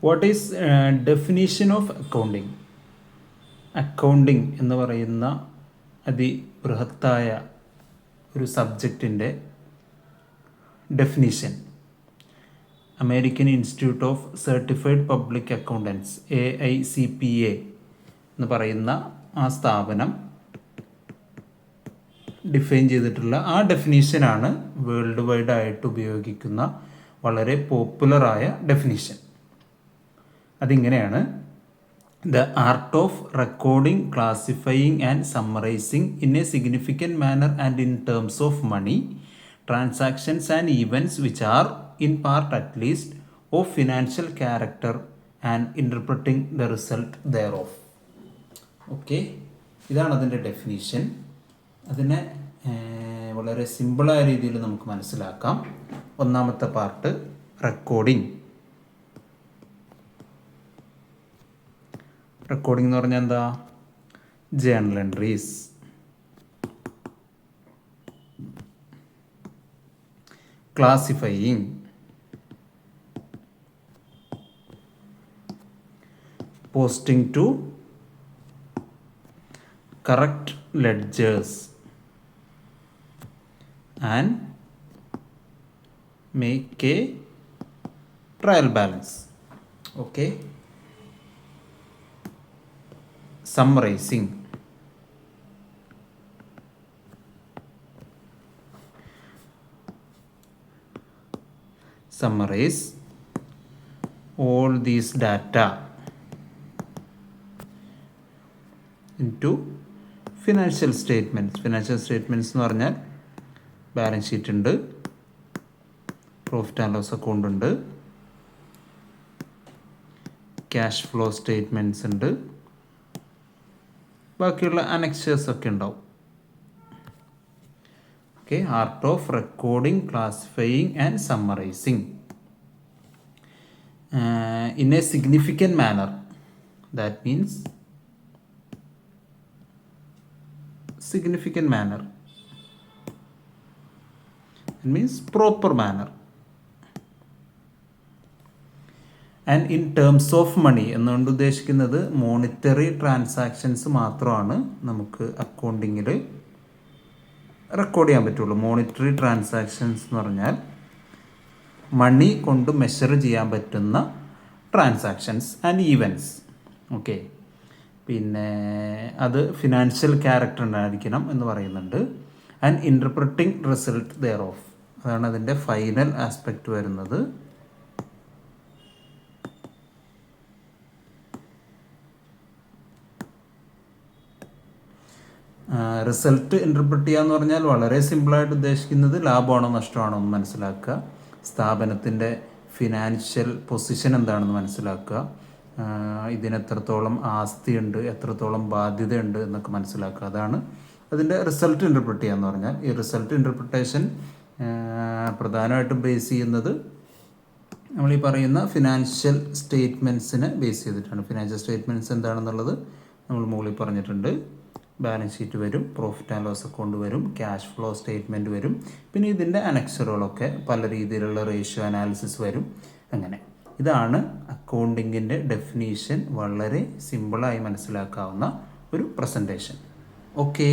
What is definition of accounting? Accounting എന്ന് പറയുന്ന അതിബൃഹത്തായ ഒരു സബ്ജക്റ്റിൻ്റെ definition American Institute of Certified Public Accountants AICPA എന്ന് പറയുന്ന ആ സ്ഥാപനം ഡിഫൈൻ ചെയ്തിട്ടുള്ള ആ ഡെഫിനീഷനാണ് വേൾഡ് വൈഡ് ആയിട്ട് ഉപയോഗിക്കുന്ന വളരെ പോപ്പുലറായ ഡെഫിനീഷൻ. അതിങ്ങനെയാണ്: the art of recording, classifying and summarising in a significant manner and in terms of money, transactions and events which are in part at least of financial character and interpreting the result there of. Okay, ഇതാണ് അതിൻ്റെ definition. അതിനെ വളരെ സിമ്പിളായ രീതിയിൽ നമുക്ക് മനസ്സിലാക്കാം. ഒന്നാമത്തെ part recording. Recording എന്ന് പറഞ്ഞാൽ എന്താ? Journal entries, classifying, posting to correct ledgers and make a trial balance. Okay, summarizing, summarize all these data into financial statements. Financial statements എന്ന് പറഞ്ഞാൽ ബാലൻസ് ഷീറ്റ് ഉണ്ട്, പ്രോഫിറ്റ് ആൻഡ് ലോസ് അക്കൗണ്ട് ഉണ്ട്, cash flow statements ഉണ്ട്, ബാക്കിയുള്ള annexures ഒക്കെ ഉണ്ടാവും. Okay, art of recording, classifying and summarising in a significant manner. That means significant manner. It means proper manner. And in terms of money എന്നുകൊണ്ട് ഉദ്ദേശിക്കുന്നത് monetary transactions മാത്രമാണ് നമുക്ക് അക്കൗണ്ടിങ്ങിൽ record ചെയ്യാൻ പറ്റുള്ളൂ. മോണിറ്ററി ട്രാൻസാക്ഷൻസ് എന്ന് പറഞ്ഞാൽ മണി കൊണ്ട് മെഷർ ചെയ്യാൻ പറ്റുന്ന ട്രാൻസാക്ഷൻസ് ആൻഡ് ഈവൻറ്റ്സ്. ഓക്കെ, പിന്നെ അത് ഫിനാൻഷ്യൽ ക്യാരക്ടർ ഉണ്ടായിരിക്കണം എന്ന് പറയുന്നുണ്ട്. And interpreting result there of, അതാണ് അതിൻ്റെ ഫൈനൽ ആസ്പെക്റ്റ് വരുന്നത്. റിസൾട്ട് ഇൻ്റർപ്രറ്റ് ചെയ്യുക എന്ന് പറഞ്ഞാൽ വളരെ സിമ്പിളായിട്ട് ഉദ്ദേശിക്കുന്നത് ലാഭമാണോ നഷ്ടമാണോ എന്ന് മനസ്സിലാക്കുക, സ്ഥാപനത്തിൻ്റെ ഫിനാൻഷ്യൽ പൊസിഷൻ എന്താണെന്ന് മനസ്സിലാക്കുക, ഇതിനെത്രത്തോളം ആസ്തിയുണ്ട്, എത്രത്തോളം ബാധ്യതയുണ്ട് എന്നൊക്കെ മനസ്സിലാക്കുക. അതാണ് അതിൻ്റെ റിസൾട്ട് ഇൻ്റർപ്രറ്റ് ചെയ്യുക എന്ന് പറഞ്ഞാൽ. ഈ റിസൾട്ട് ഇൻ്റർപ്രിട്ടേഷൻ പ്രധാനമായിട്ടും ബേസ് ചെയ്യുന്നത് നമ്മൾ ഈ പറയുന്ന ഫിനാൻഷ്യൽ സ്റ്റേറ്റ്മെൻറ്റ്സിനെ ബേസ് ചെയ്തിട്ടാണ്. ഫിനാൻഷ്യൽ സ്റ്റേറ്റ്മെൻറ്റ്സ് എന്താണെന്നുള്ളത് നമ്മൾ മുകളിൽ പറഞ്ഞിട്ടുണ്ട്. ബാലൻസ് ഷീറ്റ് വരും, പ്രോഫിറ്റ് ആൻഡ് ലോസ് അക്കൗണ്ട് വരും, ക്യാഷ് ഫ്ലോ സ്റ്റേറ്റ്മെൻറ്റ് വരും, പിന്നെ ഇതിൻ്റെ അനക്സറുകളൊക്കെ പല രീതിയിലുള്ള റേഷ്യോ അനാലിസിസ് വരും. അങ്ങനെ ഇതാണ് അക്കൗണ്ടിങ്ങിൻ്റെ ഡെഫിനീഷൻ. വളരെ സിമ്പിളായി മനസ്സിലാക്കാവുന്ന ഒരു പ്രസൻറ്റേഷൻ. ഓക്കേ.